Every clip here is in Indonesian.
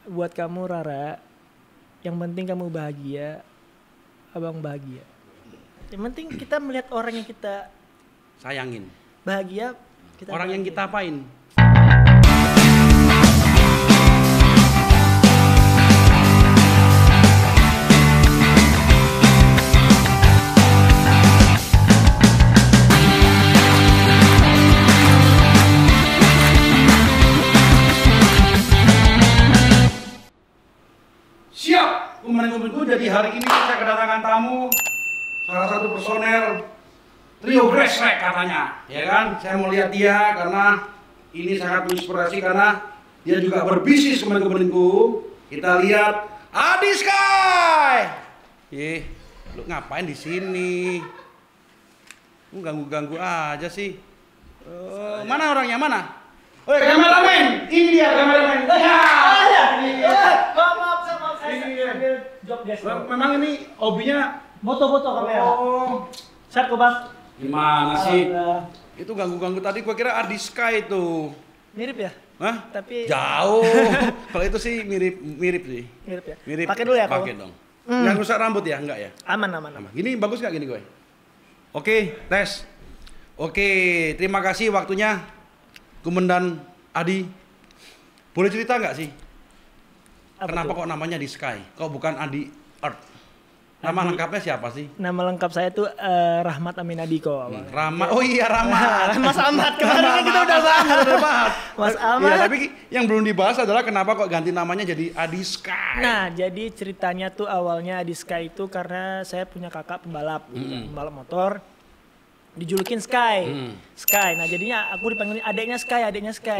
buat kamu Rara, yang penting kamu bahagia, abang bahagia. Yang penting kita melihat orang yang kita sayangin, bahagia, kita orang bahagia. yang kita apain. Siap, teman-temanku, jadi hari ini saya kedatangan tamu, salah satu personel trio Gresrek katanya, ya kan? Saya mau lihat dia karena ini sangat menginspirasi karena dia juga berbisnis teman-temanku. Kita lihat Adi Sky. Lu ngapain di sini? Lu ganggu-ganggu aja sih. Mana orangnya mana? Woi, kameramen, ini dia kameramen. Maaf saya ambil job desk. Memang ini hobinya Foto-foto kamera. Oh, Set kok Bang. gimana sih? Itu ganggu-ganggu tadi, gua kira Adi Sky itu. Mirip ya? Hah? Tapi Jauh. Kalau itu sih mirip sih. mirip ya. Mirip. Pakai dulu ya kalau. Pakai dong. Nggak rusak rambut ya? Enggak ya? Aman. Gini bagus nggak gini gue? Oke, tes. Oke, terima kasih waktunya Komandan Adi. Boleh cerita nggak sih? Kenapa kok namanya di Sky? Kok bukan Adi Earth? Nama lengkapnya siapa sih? Nama lengkap saya tuh Rahmat Amin Adiko awalnya. Rama. Oh iya Rama. Mas Ahmad kemarin kan kita udah bahas. Mas Ahmad. Iya, tapi yang belum dibahas adalah kenapa kok ganti namanya jadi Adi Sky. Nah, jadi ceritanya tuh awalnya Adi Sky itu karena saya punya kakak pembalap, pembalap motor. Dijulukin Sky. Sky. Nah, jadinya aku dipanggil adeknya Sky.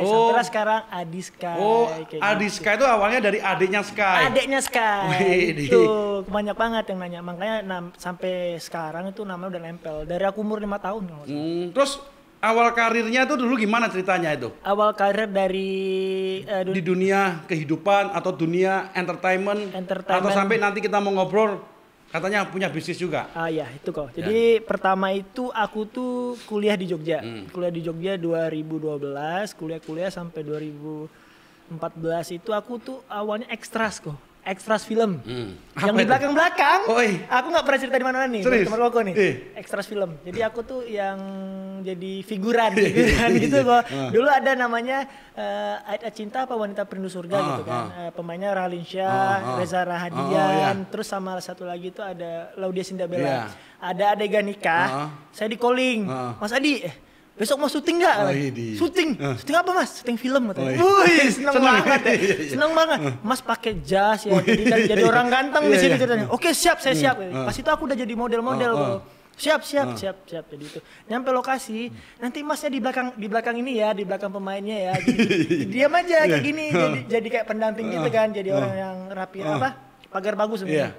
Oh. Sampailah sekarang Adi Sky. Oh, kayak Adi gitu. Sky itu awalnya dari adiknya Sky. Adeknya Sky. Widih. Itu banyak banget yang nanya. Makanya sampai sekarang itu namanya udah nempel. Dari aku umur 5 tahun. Kalau nggak salah. Terus awal karirnya itu dulu gimana ceritanya itu? Awal karir dari Di dunia kehidupan atau dunia entertainment. Atau sampai nanti kita mau ngobrol katanya punya bisnis juga. Ya itu kok. Jadi pertama itu aku tuh kuliah di Jogja. Kuliah di Jogja 2012, kuliah sampai 2014 itu aku tuh awalnya ekstras kok. Ekstras film. Yang di belakang-belakang. Aku nggak pernah cerita di mana nih. Serius? Teman aku nih. Ekstras film. Jadi aku tuh yang jadi figuran gitu kok. Dulu ada namanya Aida Cinta apa Wanita Perindu Surga gitu kan. Pemainnya Raline Shah, Reza Rahadian, terus sama satu lagi itu ada Laudia Sindabella. Ada adegan nikah, saya di calling. Mas Adi, besok mau syuting nggak? Syuting apa mas? Syuting film katanya. Wih, seneng banget ya. Seneng banget. Mas pakai jas ya, jadi orang ganteng di sini ceritanya. Oke siap, saya siap. Pas itu aku udah jadi model-model kok. Siap. Jadi itu. Nyampe lokasi, nanti masnya di belakang ini ya, di belakang pemainnya ya. Diam aja kayak gini, jadi kayak pendamping gitu kan, jadi orang yang rapi pagar bagus sebenarnya.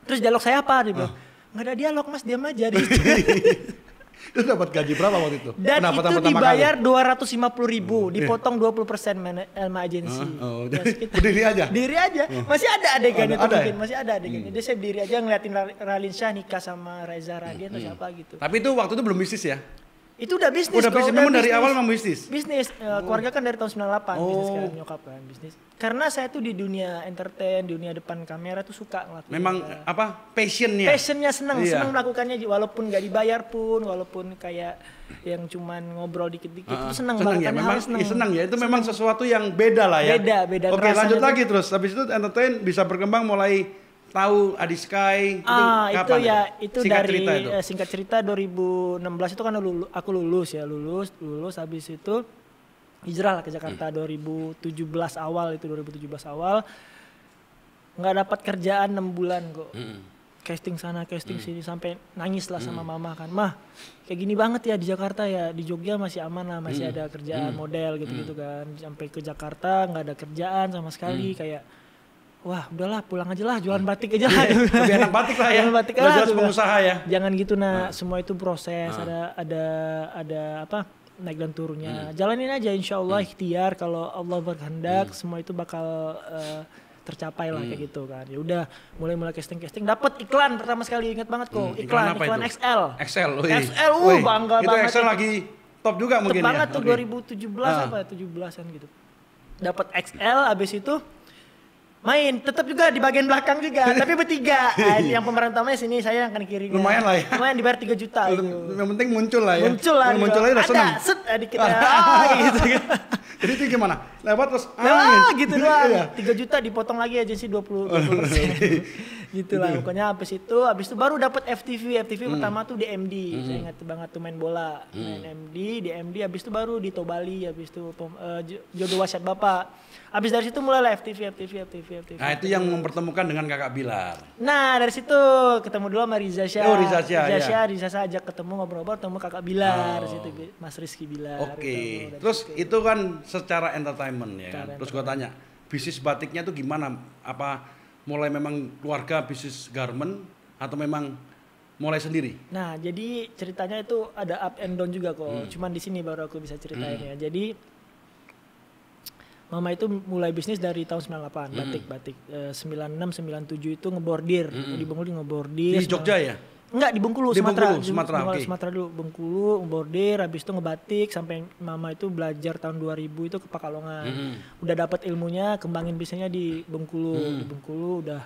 Terus dialog saya apa? Dia bilang, nggak ada dialog mas, diam aja. Itu dapat gaji berapa waktu itu? Dan itu dibayar 250.000, dipotong 20% Elma Agency. Berdiri aja? Diri aja. Masih ada adegannya tuh mungkin, masih ada adegannya. Dia saya berdiri aja ngeliatin Raline Shah nikah sama Reza Radian atau siapa gitu. Tapi itu waktu itu belum bisnis ya? Itu udah bisnis. Udah bisnis, memang dari awal memang bisnis? Bisnis, keluarga kan dari tahun 98 bisnis kan, nyokap kan bisnis. Karena saya tuh di dunia entertain, di dunia depan kamera tuh suka ngelakuin. Memang passionnya? Passionnya seneng melakukannya walaupun gak dibayar pun, walaupun kayak yang cuman ngobrol dikit-dikit itu seneng banget. Ya, memang seneng ya, itu memang sesuatu yang beda lah ya. Beda. Oke lanjut lagi terus, habis itu entertain bisa berkembang mulai tahu Adi Sky itu kapan? Itu dari singkat cerita 2016 itu kan aku lulus habis itu hijrah lah ke Jakarta 2017 awal nggak dapat kerjaan 6 bulan kok. Casting sana casting sini sampai nangis lah sama mama kan, mah kayak gini banget ya di Jakarta ya, di Jogja masih aman lah, masih ada kerjaan model gitu kan, sampai ke Jakarta nggak ada kerjaan sama sekali, kayak wah udahlah pulang aja lah, jualan batik aja lah. Lebih enak batik lah ya. Batik lah. Jelas pengusaha ya. Jangan gitu semua itu proses, ada apa naik dan turunnya. Jalanin aja insya Allah ikhtiar, kalau Allah berkehendak semua itu bakal tercapai lah kayak gitu kan. Ya udah mulai casting dapat iklan pertama sekali, ingat banget kok. Iklan XL. XL bangga itu banget. XL lagi top juga mungkin ya. Top banget tuh 2017 apa 17-an gitu. Dapat XL, abis itu Main, tetap juga di bagian belakang juga, tapi bertiga. Yang pemeran utamanya sini, saya yang kan kirinya. Lumayan lah ya. Lumayan dibayar 3 juta. Yang penting muncul lah ya. Muncul lah. Muncul aja udah seneng. Ada, set dikit ya. Gitu. Jadi itu gimana? Lewat terus gitu doang. 3 juta dipotong lagi agensi 20%. Gitu lah. Pokoknya habis itu baru dapat FTV. Pertama tuh di MD. Saya ingat banget tuh main bola. Main MD, di MD habis itu baru di Tobali, habis itu Jodoh Wasiat Bapak. Habis dari situ mulailah FTV. Nah, itu yang mempertemukan dengan Kakak Bilar. Nah, dari situ ketemu dulu sama Riza Syah. Oh, Riza Syah. Riza Syah ajak ketemu ngobrol-ngobrol, ketemu Kakak Bilar, situ Mas Rizky Bilar. Oke. Terus itu kan secara entertainment ya kan. Terus gua tanya, bisnis batiknya tuh gimana? Apa mulai memang keluarga bisnis garment atau memang mulai sendiri? Nah, jadi ceritanya itu ada up and down juga kok. Cuman di sini baru aku bisa ceritain ya. Jadi Mama itu mulai bisnis dari tahun 98, batik. 96, 97 itu ngebordir. Di Bengkulu ngebordir. Di Jogja ya? Enggak, di Bengkulu, Sumatera. Sumatera, Sumatera dulu, Bengkulu, ngebordir, habis itu ngebatik, sampai Mama itu belajar tahun 2000 itu ke Pakalongan. Udah dapat ilmunya, kembangin bisnisnya di Bengkulu. Di Bengkulu udah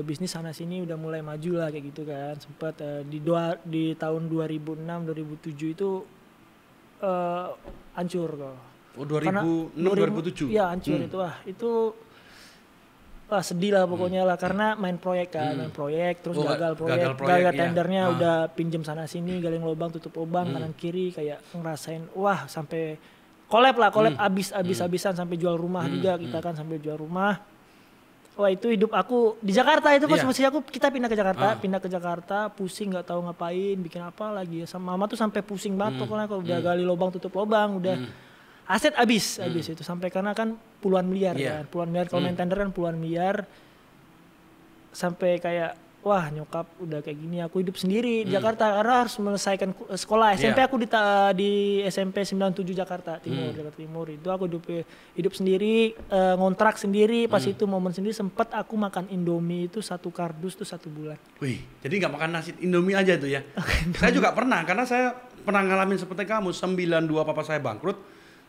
bisnis sana sini, udah mulai maju lah kayak gitu kan. Sempat di tahun 2006, 2007 itu hancur kok. Oh, 2006, 2007? Iya, hancur itu. Sedih lah pokoknya lah, karena main proyek kan, terus gagal proyek, tendernya udah pinjem sana sini, galing lubang, tutup lubang, kanan kiri, kayak ngerasain, wah sampai collab abis-abisan sampai jual rumah juga, kita kan sampai jual rumah. Wah itu hidup aku di Jakarta itu pas masih kita pindah ke Jakarta, pusing nggak tahu ngapain, bikin apa lagi, sama Mama tuh sampai pusing banget pokoknya kalau udah gali lubang tutup lubang, udah aset habis itu sampai karena kan puluhan miliar kan, puluhan miliar kalau main tender kan puluhan miliar, sampai kayak wah nyokap udah kayak gini, aku hidup sendiri di Jakarta karena harus menyelesaikan sekolah SMP. Aku di SMP 97 Jakarta Timur, itu aku hidup sendiri, ngontrak sendiri. Pas itu momen sendiri sempat aku makan Indomie itu 1 kardus tuh 1 bulan. Wih, jadi nggak makan nasi Indomie aja tuh ya? Saya juga pernah, karena saya pernah ngalamin seperti kamu. 92 papa saya bangkrut,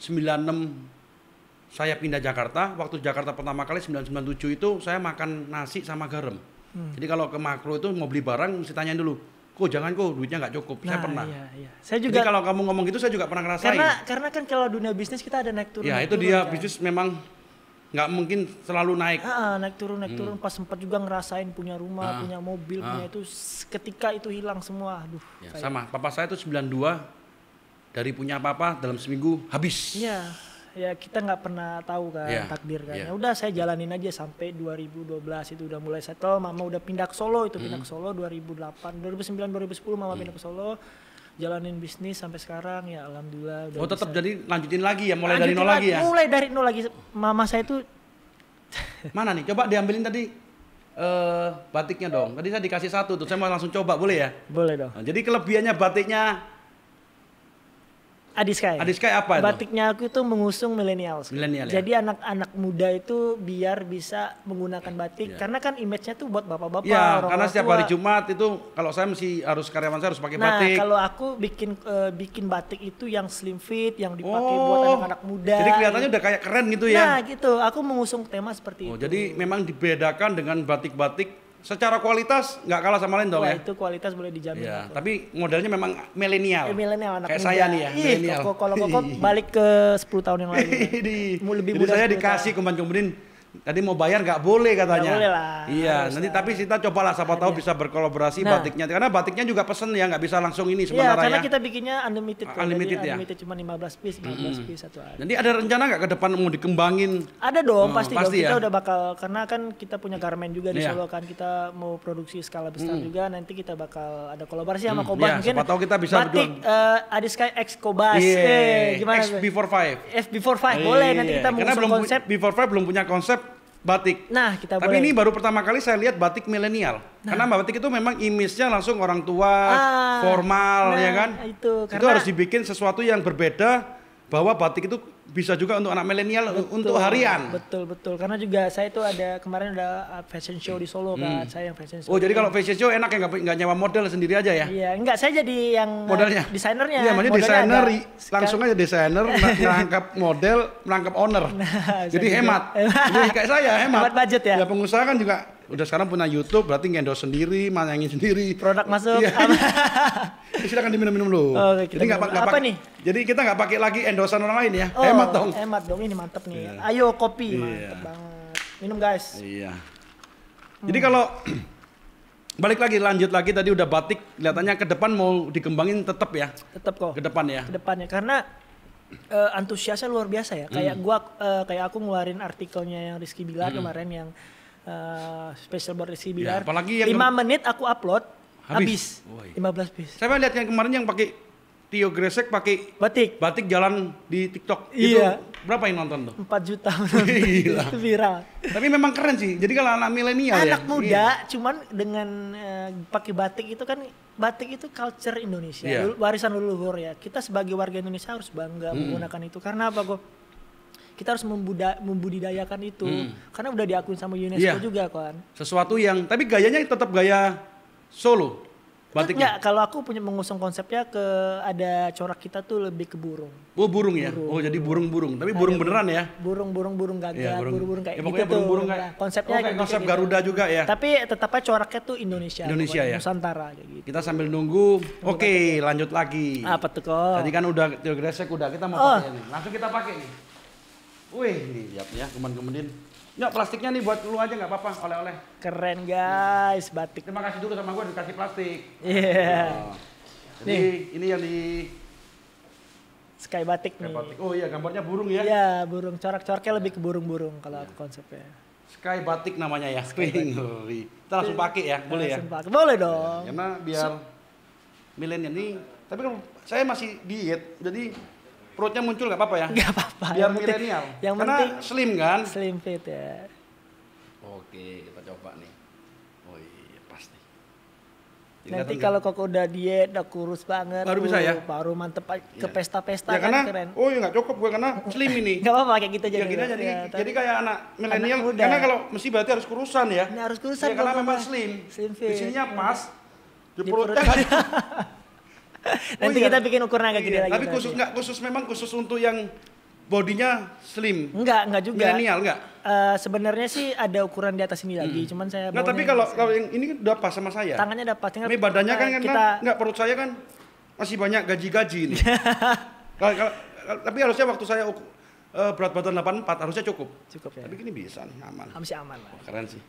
96 saya pindah Jakarta. Waktu Jakarta pertama kali 997 itu saya makan nasi sama garam. Jadi kalau ke makro itu mau beli barang mesti tanyain dulu, kok jangan kok duitnya nggak cukup. Saya pernah. Iya. Saya juga. Jadi kalau kamu ngomong gitu saya juga pernah ngerasain. Karena kan kalau dunia bisnis kita ada naik turun. Ya itu dia kan. Bisnis memang nggak mungkin selalu naik. Naik turun. Pas sempat juga ngerasain punya rumah, punya mobil, punya itu ketika itu hilang semua. Aduh. Ya, sama. Papa saya itu 92. Dari punya apa-apa dalam seminggu habis. Iya, ya kita nggak pernah tahu kan takdir kan. Ya udah saya jalanin aja sampai 2012 itu udah mulai settle. Mama udah pindah ke Solo, pindah ke Solo 2008, 2009, 2010 Mama pindah ke Solo. Jalanin bisnis sampai sekarang ya alhamdulillah. Udah tetap jadi lanjutin lagi ya, mulai dari nol lagi ya. Mulai dari nol lagi. Mama saya itu mana nih? Coba diambilin tadi batiknya dong. Tadi saya dikasih 1 tuh, saya mau langsung coba boleh ya? Boleh dong. Nah, jadi kelebihannya batiknya Adiskai apa itu? Batiknya aku itu mengusung milenial. Ya? Jadi anak-anak muda itu biar bisa menggunakan batik, karena kan image-nya tuh buat bapak-bapak. Iya, karena setiap hari Jumat itu kalau saya karyawan saya harus pakai batik. Nah, kalau aku bikin batik itu yang slim fit, yang dipakai buat anak-anak muda. Jadi kelihatannya udah kayak keren gitu ya? Nah, gitu. Aku mengusung tema seperti itu. Jadi memang dibedakan dengan batik-batik. Secara kualitas nggak kalah sama lain dong ya? Itu kualitas boleh dijamin. Ya, tapi modelnya memang milenial. Milenial, anak kayak muda. Saya nih ya, milenial. Kalau kok balik ke 10 tahun yang lalu. Lebih muda. Saya dikasih kemarin tadi mau bayar nggak boleh katanya. Nggak boleh lah. Iya, nanti tapi kita cobalah siapa tahu bisa berkolaborasi batiknya. Karena batiknya juga pesen ya, nggak bisa langsung ini sementara ya. Karena kita bikinnya unlimited. Unlimited ya. Unlimited cuma 15 piece satu hari. Nanti ada rencana nggak ke depan mau dikembangin? Ada dong, pasti dong. Ya? Kita udah bakal, karena kan kita punya garment juga di Solo kan, kita mau produksi skala besar juga. Nanti kita bakal ada kolaborasi sama Kobas. Mungkin siapa tahu kita bisa batik Adiskai X Kobas. Gimana? FB45 boleh. Nanti kita karena konsep. B45 belum punya konsep batik. Nah, kita Tapi ini baru pertama kali saya lihat batik milenial. Karena batik itu memang image-nya langsung orang tua, formal ya kan. Itu harus dibikin sesuatu yang berbeda, bahwa batik itu bisa juga untuk anak milenial untuk harian. Betul. Karena juga saya itu ada kemarin ada fashion show di Solo kan, saya yang fashion show. Oh jadi kalau fashion show enak ya nggak nyewa model sendiri aja ya? Iya, enggak saya jadi yang modelnya, desainernya. Iya, maksudnya desainer langsung aja desainer menangkap model, menangkap owner. Nah, jadi hemat. Jadi kayak saya hemat budget ya. Ya pengusaha kan juga udah sekarang punya YouTube, berarti ngendorse sendiri, manyangin sendiri. Produk masuk. Iya. Silakan diminum-minum dulu. Jadi nggak apa nih? Jadi kita nggak pakai lagi endorsean orang lain ya. Hemat dong. Hemat dong, ini mantep nih. Ayo kopi, mantep banget. Minum guys. Iya. Jadi kalau balik lagi lanjut lagi tadi udah batik, kelihatannya ke depan mau dikembangin tetap ya. Tetap kok. Ke depan ya. Ke depannya karena antusiasnya luar biasa ya. Kayak aku ngeluarin artikelnya yang Rizky Bilar kemarin yang special buat Rizky Bilar. Ya, apalagi yang 5 menit aku upload habis. 15 piece. Saya lihat yang kemarin yang pakai Tio Gresek pakai batik jalan di TikTok. Iya. Itu berapa yang nonton tuh? 4 juta. Gila. Itu viral. Tapi memang keren sih. Jadi kalau anak milenial ya. Anak muda cuman dengan pakai batik itu kan, batik itu culture Indonesia, warisan leluhur ya. Kita sebagai warga Indonesia harus bangga menggunakan itu. Karena apa kok? Kita harus membudidayakan itu. Karena udah diakuin sama UNESCO juga kan. Sesuatu yang, tapi gayanya tetap gaya Solo. Batiknya? Enggak, kalau aku punya mengusung konsepnya ada corak kita tuh lebih ke burung. Oh burung ya? Oh jadi burung-burung, tapi burung beneran ya? Burung gagak, ya, burung kayak ya, gitu burung tuh. Kayak, konsepnya kayak konsep Garuda gitu juga ya? Tapi tetapnya coraknya tuh Indonesia ya? Nusantara kayak gitu. Kita sambil nunggu, oke lanjut lagi. Apa tuh kok? Tadi kan udah Tio Gresek udah, kita mau pakai nih. Langsung kita pakai nih. Wih, nih siap ya, kemudian. Ya plastiknya nih buat lu aja nggak apa-apa, oleh-oleh. Keren guys, batik. Terima kasih dulu sama gue dikasih plastik. Iya. Jadi ini yang di Sky Batik nih. Oh iya, gambarnya burung ya? Iya, burung. Corak-coraknya lebih ke burung-burung kalau aku konsepnya. Sky Batik namanya ya. Kita langsung pakai ya, boleh ya? Boleh dong. Karena biar milenial ini, tapi kalau saya masih diet, jadi perutnya muncul nggak apa-apa ya? Nggak apa-apa. Biar milenial. Karena slim kan? Slim fit ya. Oke, kita coba nih. Oh iya, pasti. Nanti kalau kok udah diet, udah kurus banget. Baru bisa ya? Baru mantep ke pesta-pesta ya, karena, keren. Oh iya nggak cukup gue karena slim ini. Nggak apa-apa kayak gitu aja. Ya, gini aja jadi kayak anak milenial. Karena kalau mesti berarti harus kurusan ya. Ini harus kurusan. Ya, karena memang slim. Slim fit. Di sininya pas. Di perutnya Nanti kita bikin ukuran agak gede lagi. Tapi khusus untuk yang bodinya slim. Enggak juga. Milenial enggak? Sebenarnya sih ada ukuran di atas ini lagi, cuman saya Nah, tapi kalau yang ini udah pas sama saya. Tangannya dapat. Ini badannya kan enggak, perut saya kan masih banyak gaji-gaji ini. Tapi harusnya waktu saya berat badan 84 harusnya cukup. Cukup ya. Tapi ini bisa nih, aman. Masih aman lah. Keren sih.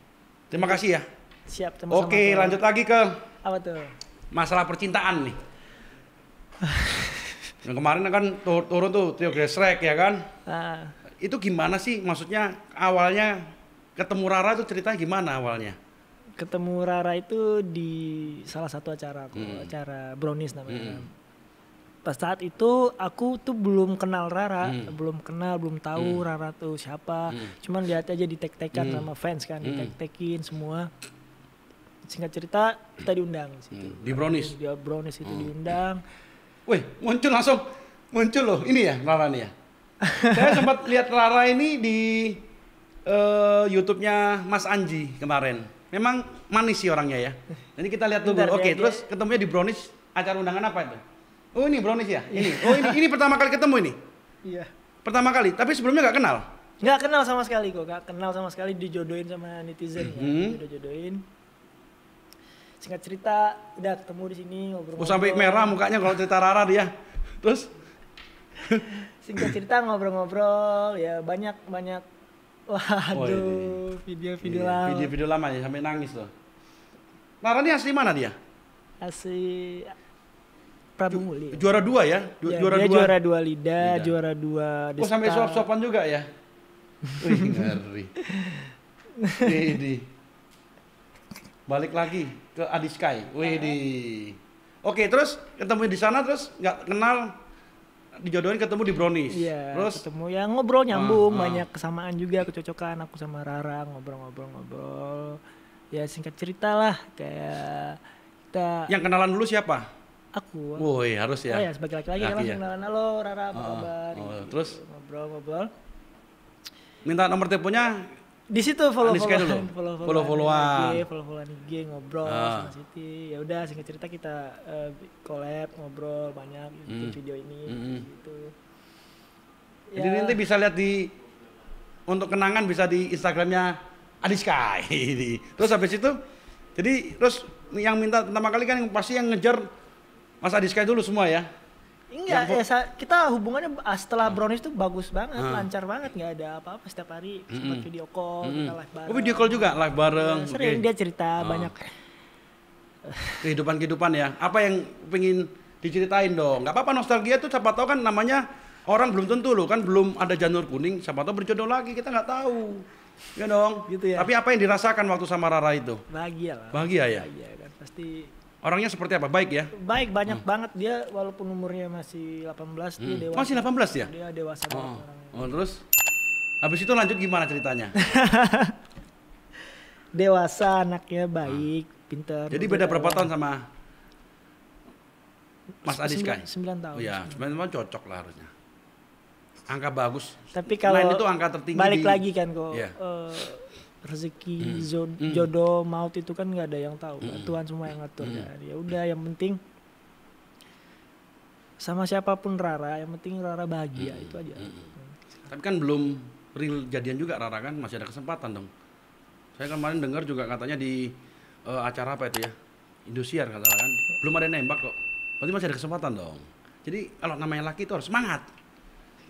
Terima kasih ya. Siap, sama-sama. Oke, lanjut lagi ke apa tuh? Masalah percintaan nih. Yang kemarin kan turun tuh Tio Gresek ya kan? Itu gimana sih? Maksudnya awalnya ketemu Rara itu ceritanya gimana awalnya? Ketemu Rara itu di salah satu acara acara Brownies namanya. Pas saat itu aku tuh belum kenal Rara, belum tahu Rara tuh siapa. Cuman lihat aja di tag-tagan sama fans kan, di tag-tagin semua. Singkat cerita kita diundang di situ. Di Brownies? Di Brownies itu diundang. Wih, muncul loh, ini ya Rara nih ya. Saya sempat lihat Rara ini di YouTube-nya Mas Anji kemarin. Memang manis sih orangnya ya. Nanti kita lihat dulu. Oke, terus ketemunya di Brownies, acara undangan apa itu? Oh ini Brownies ya? Ini. Oh ini pertama kali ketemu ini? Iya. Pertama kali, tapi sebelumnya nggak kenal? Nggak kenal sama sekali kok, dijodohin sama netizen ya. Dijodohin. Singkat cerita, udah ketemu di sini ngobrol-ngobrol. Sampai merah mukanya kalau cerita Rara dia. Terus? Singkat cerita ngobrol-ngobrol, ya banyak. Waduh, video-video lama. Video-video lama ya, sampai nangis loh. Rara ini asli mana dia? Asli Prabu Muli. Juara 2 ya? Juara 2 Lidah, juara 2 Desta. Oh sampai suap-suapan juga ya? Wih, ngeri. Ini. Balik lagi ke Adi Sky. Oke, terus ketemu di sana terus nggak kenal, dijodohin ketemu di Brownies. Iya, terus ketemu ya ngobrol nyambung, banyak kesamaan juga, kecocokan aku sama Rara ngobrol. Ya singkat cerita lah kayak kita. Yang kenalan dulu siapa? Aku. Woi, harus ya. Oh ya, sebagai laki-laki kan langsung kenalan, halo Rara, apa kabar? Gitu. Terus ngobrol-ngobrol. Minta nomor teleponnya. Di situ follow-followan IG, ngobrol sama Siti. Ya udah singkat cerita kita collab, ngobrol banyak bikin video ini gitu. Jadi nanti bisa lihat untuk kenangan bisa di Instagramnya Adisky. Terus habis itu, jadi terus yang minta pertama kali kan pasti yang ngejar Mas Adisky dulu semua ya? Enggak, kita hubungannya setelah Brownies tuh bagus banget, lancar banget, nggak ada apa-apa setiap hari sempat video call, kita live bareng. Oh video call juga, live bareng? Sering dia cerita banyak. Kehidupan ya, apa yang pengen diceritain dong? Nggak apa-apa, nostalgia tuh siapa tahu kan namanya orang belum tentu loh, kan belum ada janur kuning, siapa tahu berjodoh lagi, kita nggak tahu. Ya dong, gitu ya. Tapi apa yang dirasakan waktu sama Rara itu? Bahagia lah. Bahagia ya? Bahagia kan, pasti. Orangnya seperti apa? Baik ya? Baik, banyak banget dia walaupun umurnya masih 18 dia dewasa. Masih 18 ya? Dia dewasa banget orangnya. Oh, terus habis itu lanjut gimana ceritanya? Dewasa, anaknya baik, pintar. Jadi beda berapa tahun sama Mas Adisky? 9 tahun. Iya, 9 tahun cocok lah harusnya. Angka bagus. Tapi kalau itu angka tertinggi balik lagi kan kok rezeki, jodoh, maut itu kan nggak ada yang tahu. Tuhan semua yang ngatur kan. Ya udah, yang penting sama siapapun Rara, yang penting Rara bahagia itu aja. Tapi kan belum real jadian juga Rara kan, masih ada kesempatan dong. Saya kemarin dengar juga katanya di acara apa itu ya, Indosiar katakan, belum ada yang nembak kok. Berarti masih ada kesempatan dong. Jadi kalau namanya laki itu harus semangat.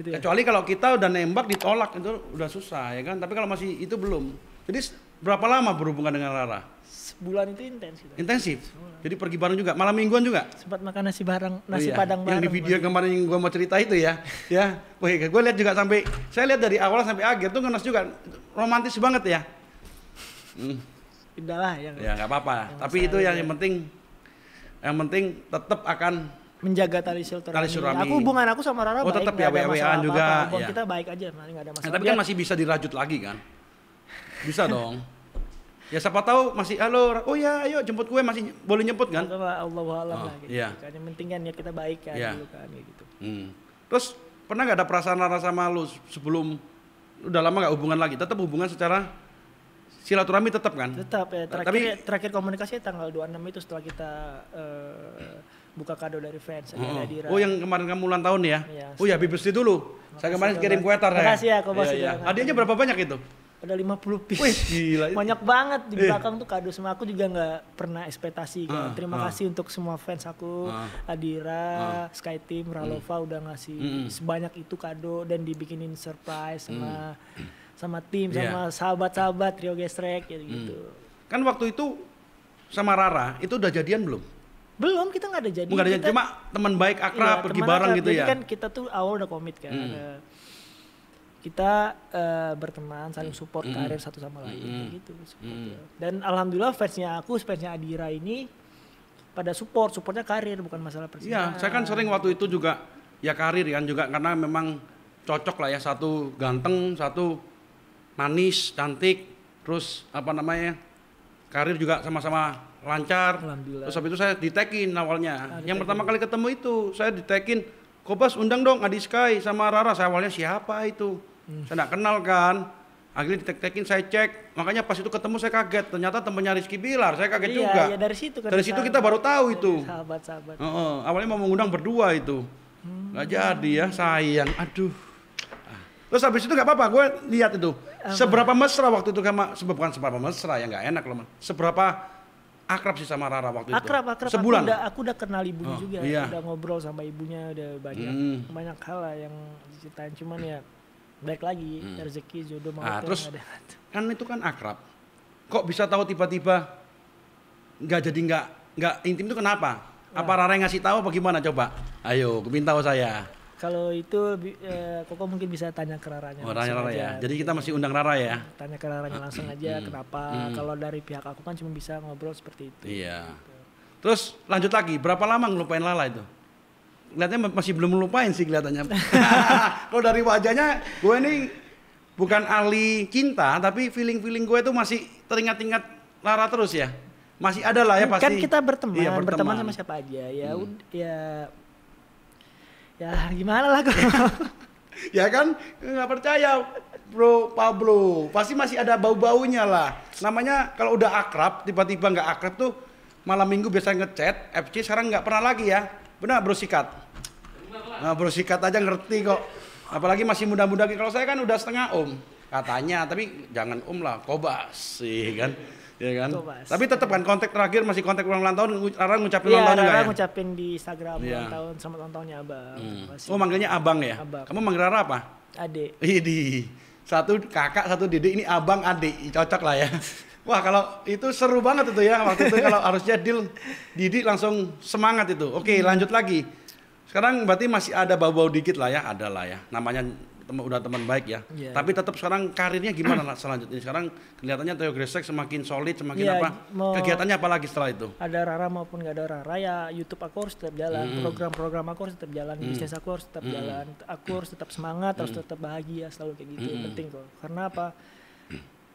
Gitu ya? Kecuali kalau kita udah nembak ditolak itu udah susah ya kan. Tapi kalau masih itu belum. Jadi berapa lama berhubungan dengan Rara? Sebulan itu intens. Gitu. Intensif. Jadi pergi bareng juga, malam mingguan juga. Sempat makan nasi padang bareng. Yang di video kemarin yang gua mau cerita itu ya. Ya, wah gue lihat juga sampai saya lihat dari awal sampai akhir tuh ngenes juga, romantis banget ya. Udahlah ya. Ya nggak apa-apa. Tapi itu yang penting tetap akan menjaga tali silaturahmi. Aku hubungan aku sama Rara baik, tetap ya WA-WA juga. Hubungan kita baik aja, nggak ada masalah. Tapi kan masih bisa dirajut lagi kan? Bisa dong. Ya siapa tahu masih halo, oh ya ayo jemput gue, masih boleh jemput kan? Allahualam lah gitu. Iya. Kan yang penting kan niat kita baik kan dulu kan gitu. Terus pernah nggak ada perasaan Rara sama lu sebelum udah lama nggak hubungan lagi? Tetap hubungan secara silaturahmi tetap kan? Tetap ya. Terakhir komunikasi tanggal 26 itu setelah kita buka kado dari fans. Oh yang kemarin kamu ulang tahun ya? Oh ya, happy birthday dulu. Saya kemarin kirim kue tar. Makasih ya, Kobas. Hadiahnya berapa banyak itu? Ada 50 piece. Wih, gila. Banyak banget di belakang tuh kado semua. Aku juga nggak pernah ekspektasi kan. Terima kasih untuk semua fans aku, Adira, Sky Team, Ralova udah ngasih sebanyak itu kado dan dibikinin surprise sama tim, sama sahabat-sahabat Rio Gesrek gitu. Kan waktu itu sama Rara itu udah jadian belum? Belum, kita nggak ada jadi. Nggak ada jadi, cuma teman baik akrab, pergi bareng gitu ya. Jadi kan kita tuh awal udah komit kan. Kita berteman, saling support karir satu sama lain gitu. Dan alhamdulillah fansnya Adira ini pada supportnya karir, bukan masalah percintaan. Iya, saya kan sering waktu itu juga ya karir kan juga, karena memang cocok lah ya, satu ganteng, satu manis, cantik, terus apa namanya, karir juga sama-sama lancar. Terus habis itu saya di-tag-in awalnya. Yang pertama kali ketemu itu saya di-tag-in, Kobas undang dong Adisky sama Rara. Saya awalnya siapa itu? Saya nggak kenal kan. Akhirnya di-tag-in, saya cek. Makanya pas itu ketemu saya kaget. Ternyata temannya Rizky Bilar. Saya kaget juga. Iya, dari situ kan. Dari situ kita baru tahu itu. Sahabat-sahabat. Awalnya mau mengundang berdua itu. Nggak jadi ya, sayang. Aduh. Terus habis itu nggak apa-apa, gue lihat itu. Seberapa mesra waktu itu bukan seberapa mesra ya, nggak enak loh. Seberapa akrab sih sama Rara waktu itu? Akrab. Sebulan. Aku udah kenal ibunya juga. Iya. Udah ngobrol sama ibunya, udah banyak hal lah yang diceritain. Cuman ya baik lagi, rezeki, jodoh, mau terus ada. Kan itu kan akrab. Kok bisa tahu tiba-tiba nggak jadi nggak intim itu kenapa? Apa Rara yang ngasih tahu apa gimana coba? Ayo, kepin tahu saya. Kalau itu Koko mungkin bisa tanya ke Raranya. Rara ya. Jadi kita masih undang Rara ya. Tanya ke Raranya langsung aja kenapa. Kalau dari pihak aku kan cuma bisa ngobrol seperti itu. Iya. Terus lanjut lagi, berapa lama ngelupain Lala itu? Kelihatannya masih belum melupain sih kelihatannya. Kalau dari wajahnya, gue ini bukan ahli cinta, tapi feeling gue itu masih teringat-ingat Rara terus ya. masih ada lah ya pasti. Kan kita berteman, Iya, berteman sama siapa aja ya. Ya gimana lah kok. Ya kan nggak percaya Bro Pablo, pasti masih ada bau-baunya lah. Namanya kalau udah akrab, tiba-tiba nggak akrab tuh malam minggu biasa ngechat, FC sekarang nggak pernah lagi ya. Benar Bro Sikat? Nah, Bro Sikat aja ngerti kok. Apalagi masih muda-muda. Kalau saya kan udah setengah katanya, tapi jangan lah, Kobas sih kan. Ya kan? Kobas. Tapi tetap kan kontak terakhir masih kontak ulang tahun, Rara ngucapin ulang tahun juga ya? ngucapin di Instagram ulang tahun, selamat ulang tahunnya Abang. Oh manggilnya Abang ya? Abang. Kamu manggil Rara apa? Adik. Idi. Satu kakak, satu Dede, ini Abang adik, cocok lah ya. Wah kalau itu seru banget itu ya, waktu itu kalau harusnya Didi langsung semangat itu. Oke lanjut lagi. Sekarang berarti masih ada bau-bau dikit lah ya, ada lah ya. Namanya udah teman baik ya. Yeah. Tapi tetap sekarang karirnya gimana lah selanjutnya? Sekarang kelihatannya Theo Gresek semakin solid, semakin kegiatannya apa lagi setelah itu? Ada Rara maupun gak ada Rara ya YouTube aku harus tetap jalan, program-program aku harus tetap jalan, bisnis aku harus tetap jalan, aku harus tetap semangat, harus tetap bahagia, selalu kayak gitu. Penting kok. Karena apa?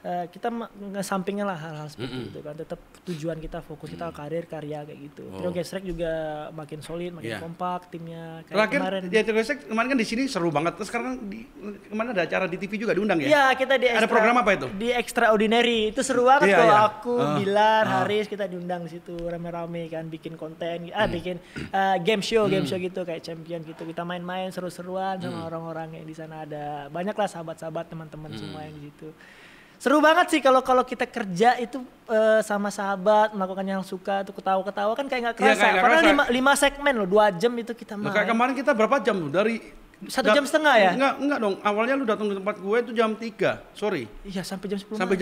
Kita ngesampingnya lah hal-hal seperti itu kan, tetap tujuan kita, fokus kita karir, karya kayak gitu. Theo Gresek juga makin solid, makin kompak timnya. Kayak terakhir kemarin Theo Gresek kemarin kan di sini seru banget. Terus sekarang kemana ada acara di TV juga diundang ya? Iya kita di ada program apa itu? Di Extraordinary itu seru banget kok. Iya. Aku, Bilar, Haris kita diundang di situ rame-rame kan bikin konten, bikin game show gitu kayak champion gitu. Kita main-main seru-seruan sama orang-orang yang di sana, ada banyak lah sahabat-sahabat teman-teman semua yang di situ. Seru banget sih kalau kita kerja itu sama sahabat melakukan yang suka tuh ketawa-ketawa kan kayak nggak kerasa. Iya, Padahal 5 segmen loh, 2 jam itu kita main. Kayak kemarin kita berapa jam tuh? Dari 1,5 jam ya? Enggak dong. Awalnya lu datang ke tempat gue itu jam 3 sore. Iya sampai jam 10 Sampai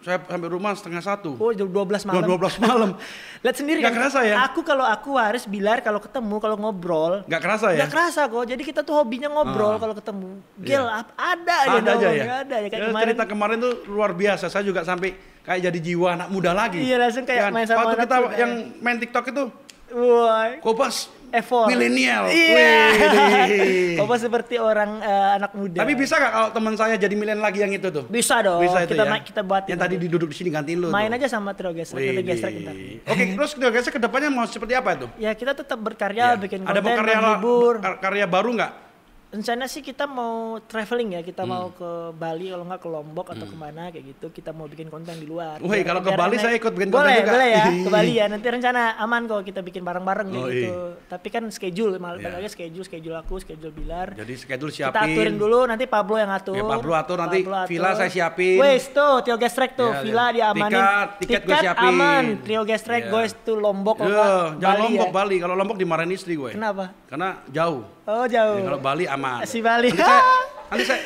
sampai rumah 1:30. Oh jam 12 malam. 12 malam. Lihat sendiri Gak kan. kerasa ya? Aku Haris, Bilar kalau ketemu, kalau ngobrol. Gak kerasa ya? Gak kerasa kok. Jadi kita tuh hobinya ngobrol kalau ketemu. Gil, ada aja ya? Ada ya. Kayak kemarin. Cerita kemarin tuh luar biasa. Saya juga sampai kayak jadi jiwa anak muda lagi. Iya langsung kayak main sama waktu anak kita muda. yang main TikTok itu. Wah. Kobas. Effort. Milenial. Iya. Kobas seperti orang anak muda. Tapi bisa gak kalau teman saya jadi milenial lagi yang itu tuh? Bisa dong. Bisa itu kita buatin. Yang tadi duduk di sini gantiin lu. Main tuh. aja sama Theo Gresek. Kita gesrek ntar. Oke, terus Theo Gresek kedepannya mau seperti apa itu? Ya kita tetap berkarya, bikin konten, ada mau karya baru nggak? Rencana sih kita mau traveling ya, kita mau ke Bali, kalau nggak ke Lombok atau kemana kayak gitu. Kita mau bikin konten di luar. Woi, kalau ke Bali saya ikut bikin konten juga. Boleh ya, ke Bali ya. Nanti rencana aman kok kita bikin bareng-bareng gitu. Tapi kan schedule, malah lagi schedule aku, schedule Bilar. Jadi schedule siapin. Kita aturin dulu, nanti Pablo yang atur. Ya Pablo atur, nanti villa saya siapin. Wes tuh, Theo Gresek tuh, villa diamanin. Tiket gue siapin. Aman, Theo Gresek goes to Lombok. Jangan Lombok, Bali. Kalau Lombok dimarahin istri gue. Kenapa? Karena jauh. Oh jauh. Ya, kalau Bali aman. Si Bali.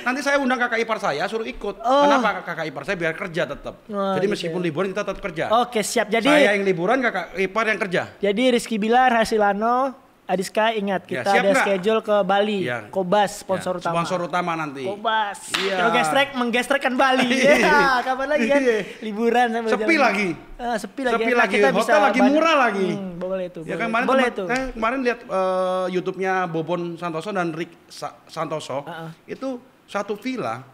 Nanti saya undang kakak ipar saya, suruh ikut. Kenapa kakak ipar saya biar kerja tetap. Jadi meskipun liburan kita tetap kerja. Oke siap. Jadi saya yang liburan, kakak ipar yang kerja. Jadi Rizky Bilar, Hasilano, Adiska ingat kita ada schedule ke Bali. Kobas sponsor utama. Sponsor utama nanti. Kobas. Theo Gresek menggesrekkan Bali. Ya, kapan lagi kan liburan sambil sepi lagi. Sepi lagi. Sepi lagi. Kita hotel bisa lagi murah lagi. Boleh itu. Ya boleh itu. Kemarin lihat YouTube-nya Bobon Santoso dan Rick Santoso. Itu satu villa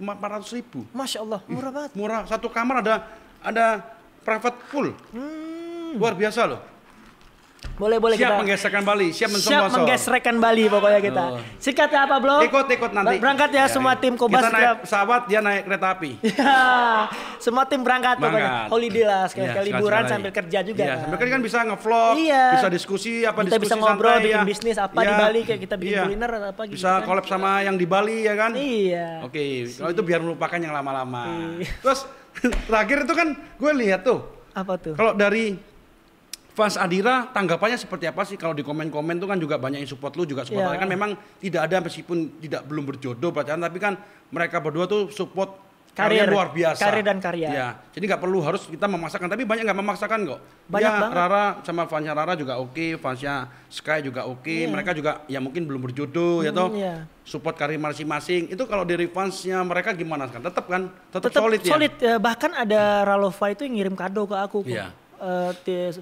cuma 400.000. Masya Allah, murah banget. Murah. Satu kamar ada private pool. Luar biasa loh. Boleh siap kita menggesrekkan Bali, siap Siap menggesrekkan Bali pokoknya kita. Sikat ya apa belum? Ikut nanti. Berangkat ya semua tim Kobas. Kita naik pesawat, dia naik kereta api. Ya, semua tim berangkat pokoknya. Holiday lah sekali liburan sambil kerja juga. Iya, sambil kerja kan bisa ngevlog, bisa diskusi kita bisa ngobrol, bikin bisnis apa di Bali kayak kita bikin kuliner atau apa gitu. Bisa collab sama yang di Bali ya kan? Iya. Oke, kalau itu biar melupakan yang lama-lama. Terus terakhir itu kan gue lihat tuh. Apa tuh? Kalau dari fans Adira tanggapannya seperti apa sih? Kalau di komen-komen tuh kan juga banyak yang support lu juga support kan memang tidak ada meskipun belum berjodoh pacaran tapi kan mereka berdua tuh support karir luar biasa. Karir dan karya. Ya, jadi nggak perlu harus kita memaksakan tapi banyak nggak memaksakan kok. Banyak banget. Rara sama fansnya Rara juga oke, fansnya Sky juga oke. Mereka juga ya mungkin belum berjodoh ya toh. Support karir masing-masing. Itu kalau dari fansnya mereka gimana kan? Tetap solid ya. Solid. Bahkan ada Ralova itu yang ngirim kado ke aku. Iya.